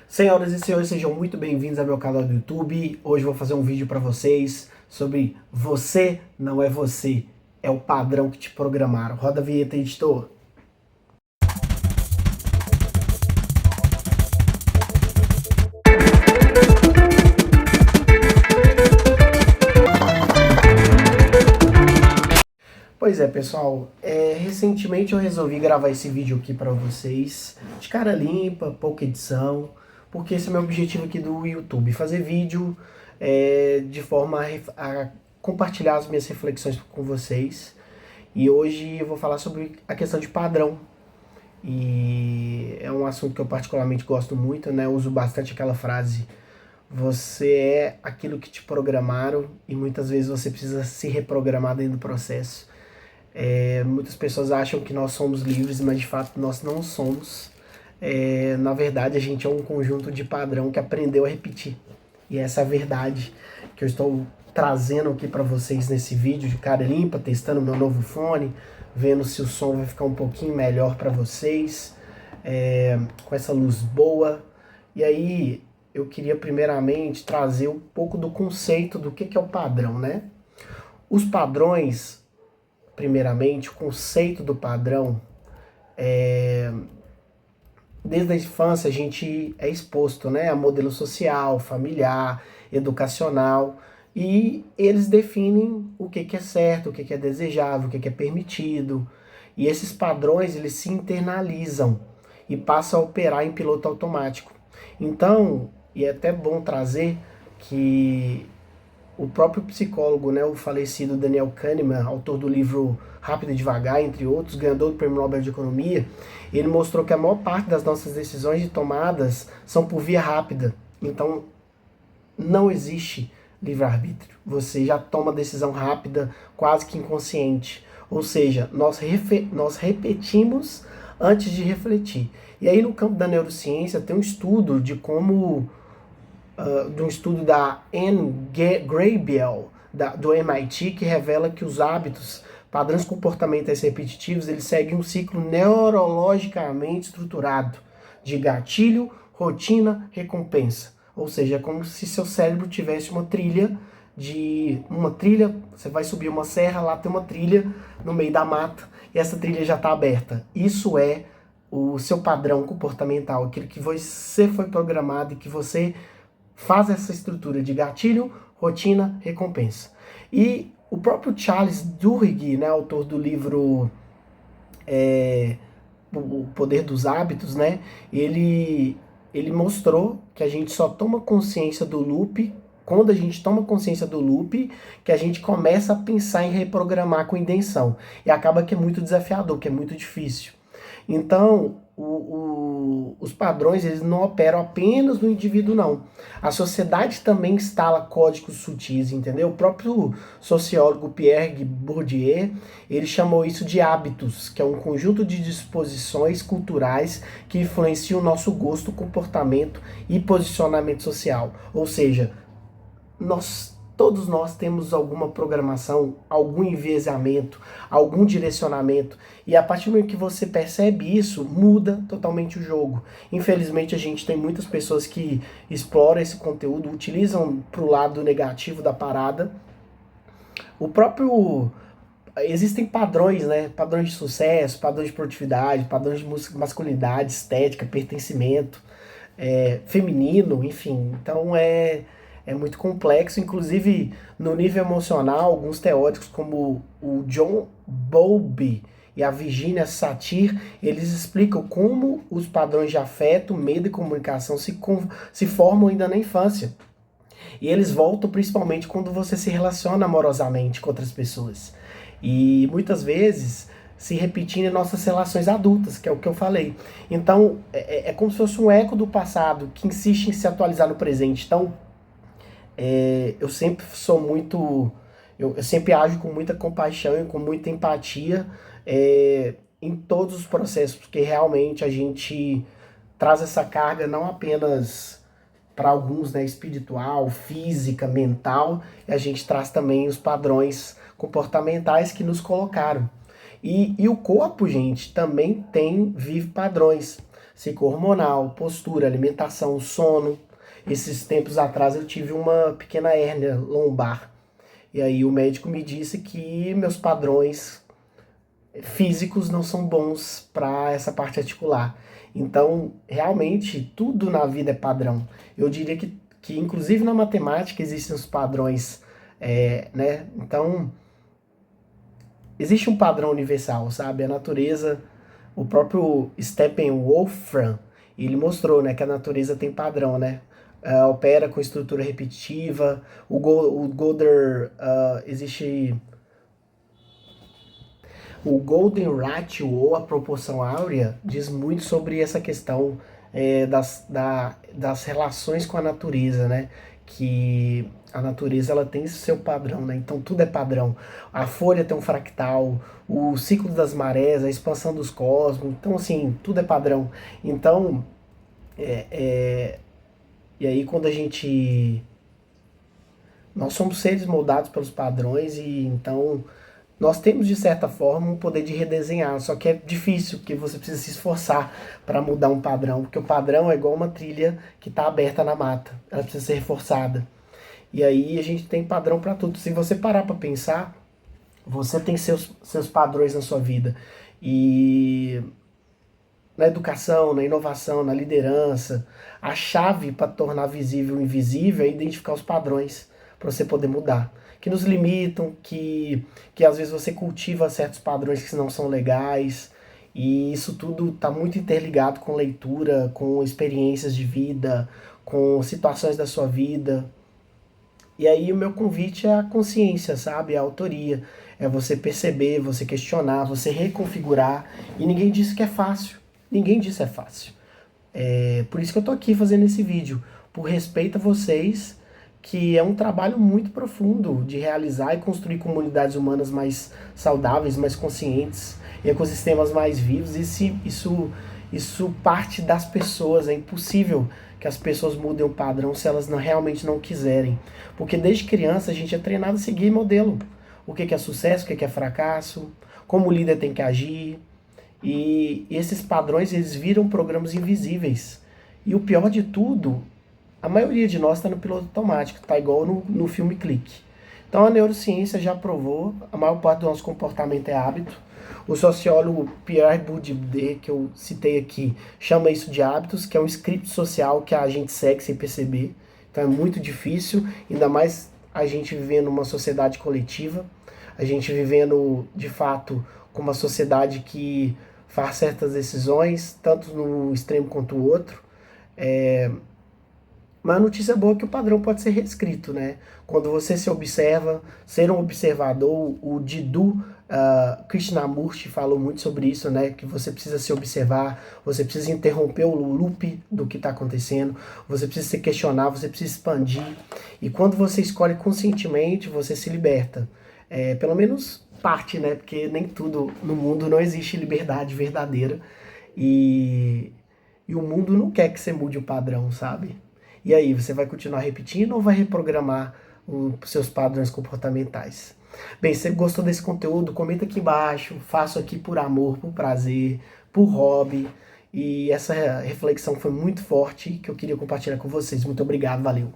Senhoras e senhores, sejam muito bem-vindos ao meu canal do YouTube. Hoje eu vou fazer um vídeo para vocês sobre você não é você, é o padrão que te programaram. Roda a vinheta, editor. Pois é, pessoal, recentemente eu resolvi gravar esse vídeo aqui para vocês, de cara limpa, pouca edição, porque esse é o meu objetivo aqui do YouTube, fazer vídeo de forma a compartilhar as minhas reflexões com vocês. E hoje eu vou falar sobre a questão de padrão, e é um assunto que eu particularmente gosto muito, né? Eu uso bastante aquela frase: você é aquilo que te programaram, e muitas vezes você precisa se reprogramar dentro do processo. Muitas pessoas acham que nós somos livres, mas de fato nós não somos. Na verdade, a gente é um conjunto de padrão que aprendeu a repetir. E essa é a verdade que eu estou trazendo aqui para vocês nesse vídeo de cara limpa, testando meu novo fone, vendo se o som vai ficar um pouquinho melhor para vocês, com essa luz boa. E aí, eu queria primeiramente trazer um pouco do conceito do que é o padrão, né? Os padrões, primeiramente, o conceito do padrão, desde a infância a gente é exposto, né, a modelo social, familiar, educacional, e eles definem o que é certo, o que é desejável, o que é permitido, e esses padrões eles se internalizam e passam a operar em piloto automático. Então, e é até bom trazer que o próprio psicólogo, né, o falecido Daniel Kahneman, autor do livro Rápido e Devagar, entre outros, ganhador do Prêmio Nobel de Economia, ele mostrou que a maior parte das nossas decisões de tomadas são por via rápida. Então, não existe livre-arbítrio. Você já toma decisão rápida, quase que inconsciente. Ou seja, nós repetimos antes de refletir. E aí, no campo da neurociência, tem um estudo de como de um estudo da Anne Graybiel, do MIT, que revela que os hábitos, padrões comportamentais repetitivos, eles seguem um ciclo neurologicamente estruturado de gatilho, rotina, recompensa. Ou seja, é como se seu cérebro tivesse uma trilha, você vai subir uma serra, lá tem uma trilha no meio da mata, e essa trilha já está aberta. Isso é o seu padrão comportamental, aquilo que você foi programado e que você faz essa estrutura de gatilho, rotina, recompensa. E o próprio Charles Duhigg, né, autor do livro O Poder dos Hábitos, né, ele mostrou que a gente só toma consciência do loop, quando a gente toma consciência do loop, que a gente começa a pensar em reprogramar com intenção. E acaba que é muito desafiador, que é muito difícil. Então, os padrões eles não operam apenas no indivíduo, não. A sociedade também instala códigos sutis, entendeu? O próprio sociólogo Pierre Bourdieu, ele chamou isso de hábitos, que é um conjunto de disposições culturais que influenciam o nosso gosto, comportamento e posicionamento social. Ou seja, todos nós temos alguma programação, algum enviesamento, algum direcionamento, e a partir do momento que você percebe isso, muda totalmente o jogo. Infelizmente a gente tem muitas pessoas que exploram esse conteúdo, utilizam para o lado negativo da parada. Existem padrões, né? Padrões de sucesso, padrões de produtividade, padrões de masculinidade, estética, pertencimento, feminino, enfim. Então é muito complexo, inclusive no nível emocional, alguns teóricos como o John Bowlby e a Virginia Satir, eles explicam como os padrões de afeto, medo e comunicação se formam ainda na infância. E eles voltam principalmente quando você se relaciona amorosamente com outras pessoas. E muitas vezes se repetindo em nossas relações adultas, que é o que eu falei. Então, é como se fosse um eco do passado que insiste em se atualizar no presente. Então, eu sempre sou muito. Eu sempre ajo com muita compaixão e com muita empatia em todos os processos, porque realmente a gente traz essa carga não apenas para alguns, né, espiritual, física, mental, e a gente traz também os padrões comportamentais que nos colocaram. E o corpo, gente, também vive padrões. ciclo hormonal, postura, alimentação, sono. Esses tempos atrás eu tive uma pequena hérnia lombar. E aí o médico me disse que meus padrões físicos não são bons para essa parte articular. Então, realmente, tudo na vida é padrão. Eu diria que inclusive na matemática existem os padrões, né? Então, existe um padrão universal, sabe? A natureza, o próprio Steppenwolfram, ele mostrou, né, que a natureza tem padrão, né? Opera com estrutura repetitiva. O Golder, existe o Golden Ratio, ou a proporção áurea, diz muito sobre essa questão das relações com a natureza, né? Que a natureza ela tem seu padrão, né? Então tudo é padrão. A folha tem um fractal, o ciclo das marés, a expansão dos cosmos. Então, assim, tudo é padrão. Então, é, é, e aí quando a gente... Nós somos seres moldados pelos padrões e então nós temos, de certa forma, um poder de redesenhar, só que é difícil, porque você precisa se esforçar para mudar um padrão, porque o padrão é igual uma trilha que está aberta na mata, ela precisa ser reforçada. E aí a gente tem padrão para tudo. Se você parar para pensar, você tem seus padrões na sua vida. E na educação, na inovação, na liderança, a chave para tornar visível o invisível é identificar os padrões para você poder mudar. Que nos limitam, que às vezes você cultiva certos padrões que não são legais, e isso tudo está muito interligado com leitura, com experiências de vida, com situações da sua vida. E aí o meu convite é a consciência, sabe? A autoria. É você perceber, você questionar, você reconfigurar. E ninguém disse que é fácil. Ninguém disse é fácil. Por isso que eu tô aqui fazendo esse vídeo. Por respeito a vocês, que é um trabalho muito profundo de realizar e construir comunidades humanas mais saudáveis, mais conscientes, ecossistemas mais vivos. Isso parte das pessoas. É impossível que as pessoas mudem o padrão se elas realmente não quiserem. Porque desde criança a gente é treinado a seguir modelo. O que é sucesso, o que é fracasso, como o líder tem que agir. E esses padrões, eles viram programas invisíveis. E o pior de tudo, a maioria de nós está no piloto automático, está igual no filme Clique. Então a neurociência já provou, a maior parte do nosso comportamento é hábito. O sociólogo Pierre Bourdieu, que eu citei aqui, chama isso de hábitos, que é um script social que a gente segue sem perceber. Então é muito difícil, ainda mais a gente vivendo numa sociedade coletiva, a gente vivendo de fato com uma sociedade que faz certas decisões, tanto no extremo quanto o outro. Mas a notícia boa é que o padrão pode ser reescrito, né? Quando você se observa, ser um observador, o Jiddu Krishnamurti falou muito sobre isso, né? Que você precisa se observar, você precisa interromper o loop do que está acontecendo, você precisa se questionar, você precisa expandir. E quando você escolhe conscientemente, você se liberta. Pelo menos parte, né? Porque nem tudo no mundo não existe liberdade verdadeira. E o mundo não quer que você mude o padrão, sabe? E aí, você vai continuar repetindo ou vai reprogramar os seus padrões comportamentais? Bem, se você gostou desse conteúdo, comenta aqui embaixo. Faço aqui por amor, por prazer, por hobby. E essa reflexão foi muito forte que eu queria compartilhar com vocês. Muito obrigado, valeu!